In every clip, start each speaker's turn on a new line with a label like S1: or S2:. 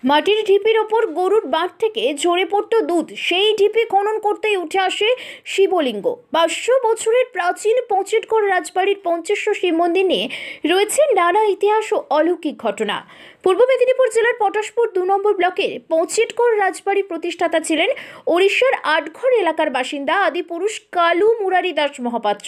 S1: মাটির ঢিপির ওপর গরুর বাঁট থেকে ঝরে পড়ত দুধ। সেই ঢিপি খনন করতেই উঠে আসে শিবলিঙ্গ। 500 বছরের প্রাচীন পঁচিটগড় রাজবাড়ির পঞ্চেশ্বর শিব মন্দির নিয়ে রয়েছে নানা ইতিহাস ও অলৌকিক ঘটনা। পূর্ব মেদিনীপুর জেলার পটাশপুর 2 নম্বর ব্লকের পঁচিটগড় রাজবাড়ির প্রতিষ্ঠাতা ছিলেন ওড়িশার আটঘর এলাকার বাসিন্দা আদিপুরুষ কালু মুরারি দাস মহাপাত্র।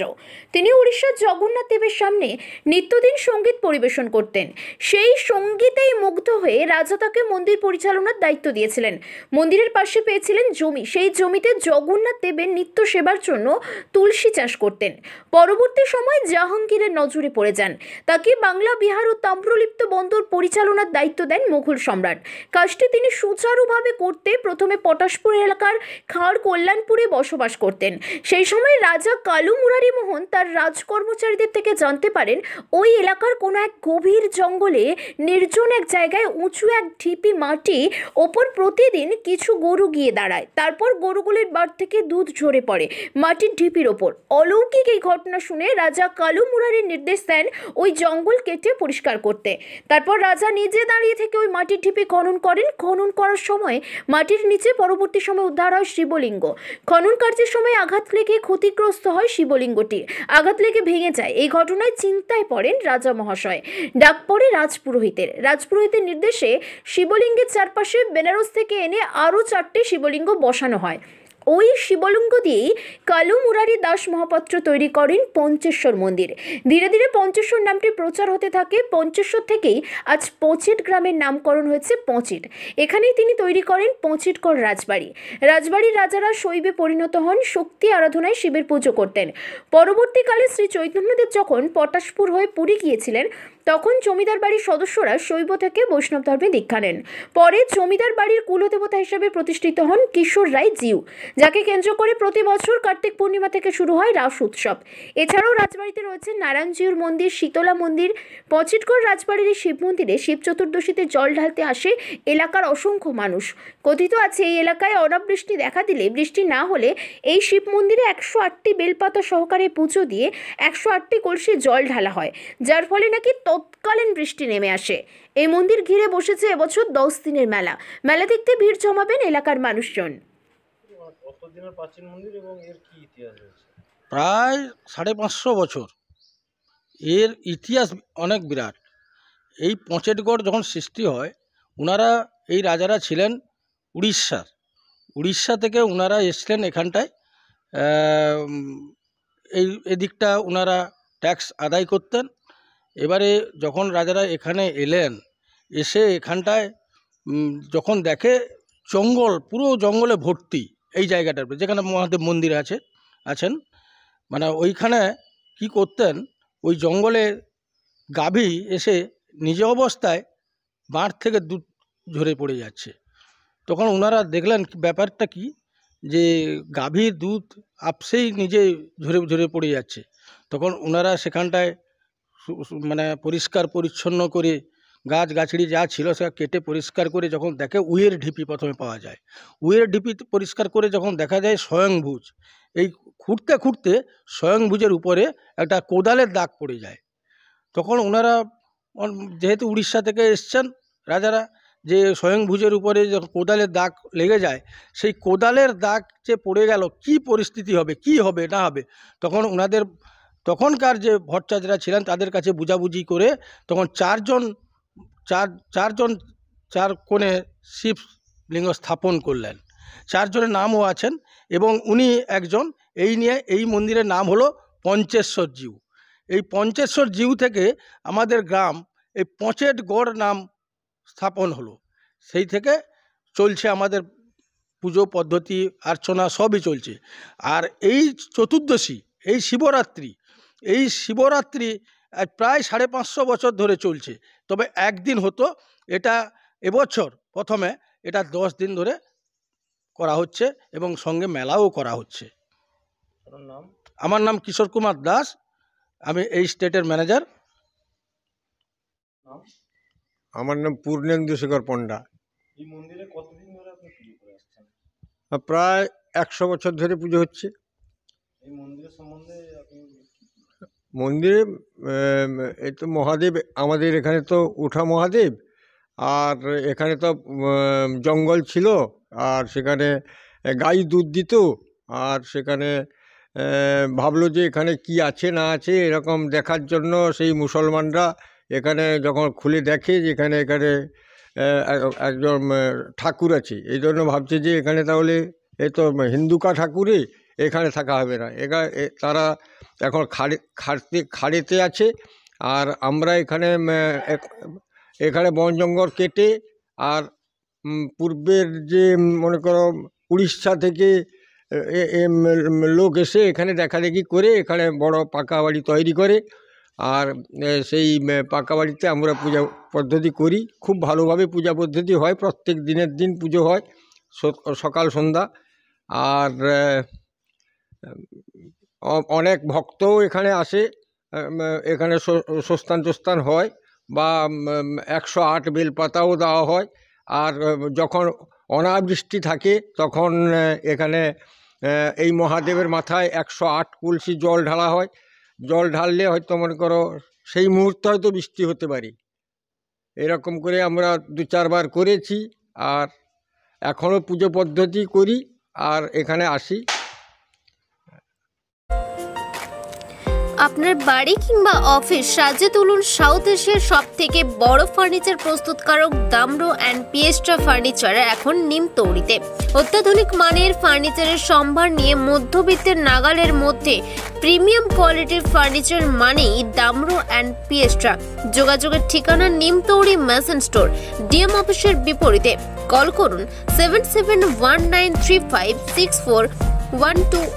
S1: তিনি উড়িষ্যার জগন্নাথ দেবের সামনে নিত্যদিন সঙ্গীত পরিবেশন করতেন। সেই সঙ্গীতেই মুগ্ধ হয়ে রাজা তাকে মন্দির পরিচালনার দায়িত্ব দিয়েছিলেন। মন্দিরের পাশে পেয়েছিলেন জমি। সেই জমিতে জগন্নাথ দেবের নিত্য সেবার জন্য তুলসী চাষ করতেন। পরবর্তী সময় জাহাঙ্গীরের নজরে পড়ে যান। তাকে বাংলা, বিহার ও তাম্রলিপ্ত বন্দর পরিচালনার দায়িত্ব দেন মুঘল সম্রাট। কাজটি তিনি সুচারুভাবে করতে প্রথমে পটাশপুর এলাকার খাড় কল্যাণপুরে বসবাস করতেন। সেই সময় রাজা কালু মুরারি মোহন তার রাজকর্মচারীদের থেকে জানতে পারেন ওই এলাকার কোনো এক গভীর জঙ্গলে নির্জন এক জায়গায় উঁচু এক ঢিপি মাটি ওপর প্রতিদিন কিছু গরু গিয়ে দাঁড়ায়। তারপর গরুগুলির বাট থেকে দুধ ঝরে পড়ে মাটির ঢিপির ওপর। অলৌকিক এই ঘটনা শুনে রাজা কালু মুরারির নির্দেশ দেন ওই জঙ্গল কেটে পরিষ্কার করতে। তারপর রাজা নিজে দাঁড়িয়ে থেকে ওই মাটির ঢিপি খনন করেন। খনন করার সময় মাটির নিচে পরবর্তী সময় উদ্ধার হয় শিবলিঙ্গ। খনন কার্যের সময় আঘাত লেগে ক্ষতিগ্রস্ত হয় শিবলিঙ্গটি। আঘাত লেগে ভেঙে যায়। এই ঘটনায় চিন্তায় পড়েন রাজা মহাশয়। ডাক পড়ে রাজপুরোহিতের নির্দেশে শিবলিঙ্গের চারপাশে বেনারস থেকে এনে আরও 4টে শিবলিঙ্গ বসানো হয়। ওই শিবলিঙ্গ দিয়েই কালু মুরারি দাস মহাপাত্র তৈরি করেন পঞ্চেশ্বর মন্দির। ধীরে ধীরে পঞ্চেশ্বর নামটি প্রচার হতে থাকে। পঞ্চেশ্বর থেকেই আজ পঁচিট গ্রামের নামকরণ হয়েছে পঁচিট। এখানেই তিনি তৈরি করেন পঁচিটগড় রাজবাড়ি। রাজবাড়ির রাজারা শৈবে পরিণত হন, শক্তি আরাধনায় শিবের পুজো করতেন। পরবর্তীকালে শ্রী চৈতন্যদেব যখন পটাশপুর হয়ে পুরী গিয়েছিলেন, তখন জমিদার বাড়ির সদস্যরা শৈব থেকে বৈষ্ণব ধর্মে দীক্ষা নেন। পরে জমিদার বাড়ির কুলদেবতা হিসেবে প্রতিষ্ঠিত হন কিশোর রায় জিউ, যাকে কেন্দ্র করে প্রতি বছর কার্তিক পূর্ণিমা থেকে শুরু হয় রাস উৎসব। এছাড়াও রাজবাড়িতে রয়েছে নারায়ণ জিউর মন্দির, শীতলা মন্দির। পঁচিটগড় রাজবাড়ির এই শিব মন্দিরে শিব চতুর্দশীতে জল ঢালতে আসে এলাকার অসংখ্য মানুষ। কথিত আছে এই এলাকায় অনাবৃষ্টি দেখা দিলে, বৃষ্টি না হলে এই শিব মন্দিরে 108টি বেলপাতা সহকারে পুজো দিয়ে 108টি কলসি জল ঢালা হয়, যার ফলে নাকি তৎকালীন বৃষ্টি নেমে আসে। এই মন্দির ঘিরে বসেছে এবছর 10 দিনের মেলা। মেলা দেখতে ভিড় জমাবেন এলাকার মানুষজন।
S2: প্রায় 550 বছর এর ইতিহাস অনেক বিরাট। এই পঁচিটগড় যখন সৃষ্টি হয়, ওনারা এই রাজারা ছিলেন উড়িষ্যা থেকে ওনারা এসছিলেন এখানটায়। এদিকটা ওনারা ট্যাক্স আদায় করতেন। এবারে যখন রাজারা এখানে এলেন, এসে এখানটায় যখন দেখে জঙ্গল, পুরো জঙ্গলে ভর্তি এই জায়গাটার, যেখানে মহাদেব মন্দির আছেন, মানে ওইখানে কি করতেন, ওই জঙ্গলে গাভী এসে নিজ অবস্থায় বাঁট থেকে দুধ ঝরে পড়ে যাচ্ছে। তখন ওনারা দেখলেন ব্যাপারটা কি, যে গাভীর দুধ আপসেই নিজে ঝরে পড়ে যাচ্ছে। তখন ওনারা সেখানটায় মানে পরিষ্কার পরিচ্ছন্ন করে গাছগাছড়ি যা ছিল সে কেটে পরিষ্কার করে যখন দেখে উইয়ের ঢিপি প্রথমে পাওয়া যায়। উইয়ের ঢিপি পরিষ্কার করে যখন দেখা যায় স্বয়ংভুজ, এই খুঁড়তে খুঁড়তে স্বয়ংভুজের উপরে একটা কোদালের দাগ পড়ে যায়। তখন ওনারা, যেহেতু উড়িষ্যা থেকে এসছেন রাজারা, যে স্বয়ংভুজের উপরে যখন কোদালের দাগ লেগে যায়, সেই কোদালের দাগ যে পড়ে গেল, কি পরিস্থিতি হবে, কি হবে না হবে, তখন ওনাদের তখনকার যে ভট্টাচার্যরা ছিলেন তাদের কাছে বুঝাবুঝি করে তখন চার কোণে শিবলিঙ্গ স্থাপন করলেন। 4 জনের নামও আছেন এবং উনি একজন। এই নিয়ে এই মন্দিরের নাম হলো পঞ্চেশ্বর জিউ। এই পঞ্চেশ্বর জিউ থেকে আমাদের গ্রাম এই পঁচিটগড় নাম স্থাপন হলো। সেই থেকে চলছে আমাদের পুজো পদ্ধতি, অর্চনা সবই চলছে। আর এই চতুর্দশী, এই শিবরাত্রি প্রায় 550 বছর ধরে চলছে। তবে একদিন হতো, এটা এবছর প্রথমে এটা 10 দিন ধরে করা হচ্ছে এবং সঙ্গে মেলাও করা হচ্ছে। আমার নাম কিশোর কুমার দাস, আমি এই স্টেটের ম্যানেজার।
S3: আমার নাম পূর্ণেন্দু শেখর পণ্ডা।
S4: এই মন্দিরে কতদিন ধরে আপনি পুজো করে আসছেন?
S3: প্রায় 100 বছর ধরে পুজো হচ্ছে।
S4: এই মন্দিরের সম্বন্ধে আপনি
S3: মন্দিরে এই তো মহাদেব, আমাদের এখানে তো উঠা মহাদেব, আর এখানে তো জঙ্গল ছিল, আর সেখানে গাই দুধ দিত। আর সেখানে ভাবলো যে এখানে কি আছে না আছে এরকম দেখার জন্য সেই মুসলমানরা এখানে যখন খুলে দেখে যে এখানে একজন ঠাকুর আছে, এই জন্য ভাবছে যে এখানে তাহলে এ তো হিন্দুকা ঠাকুরই, এখানে থাকা হবে না। তারা এখন খাড়েতে আছে। আর আমরা এখানে বন জঙ্গল কেটে, আর পূর্বের যে মনে করো উড়িষ্যা থেকে লোক এসে এখানে দেখাদেখি করে এখানে বড় পাকা বাড়ি তৈরি করে। আর সেই পাকা বাড়িতে আমরা পূজা পদ্ধতি করি। খুব ভালোভাবে পূজা পদ্ধতি হয়, প্রত্যেক দিনের দিন পুজো হয় সকাল সন্ধ্যা। আর অনেক ভক্তও এখানে আসে। এখানে স্বস্থান টোস্থান হয়, বা 108 বেলপাতাও দেওয়া হয়। আর যখন অনাবৃষ্টি থাকে তখন এখানে এই মহাদেবের মাথায় 108 কলসি জল ঢালা হয়। জল ঢাললে হয়তো মনে করো সেই মুহূর্তে হয়তো বৃষ্টি হতে পারে। এরকম করে আমরা 2-4 বার করেছি, আর এখনও পুজো পদ্ধতি করি আর এখানে আসি।
S5: আপনার বাড়ি কিংবা অফিস সাজিয়ে তুলুন সাউথ এশিয়ার সব থেকে বড় ফার্নিচার প্রস্তুতকারক দামরো অ্যান্ড পিয়েস্ট্রা ফার্নিচার এখন নিমতৌড়িতে। অত্যাধুনিক মানের ফার্নিচারের সম্ভার নিয়ে মধ্যবিত্তের নাগালের মধ্যে প্রিমিয়াম কোয়ালিটির ফার্নিচার মানেই দামরো অ্যান্ড পিয়েস্ট্রা। যোগাযোগের ঠিকানা নিমতৌড়ি মেসন স্টোর, ডিএম অফিসের বিপরীতে। কল করুন 7719356412।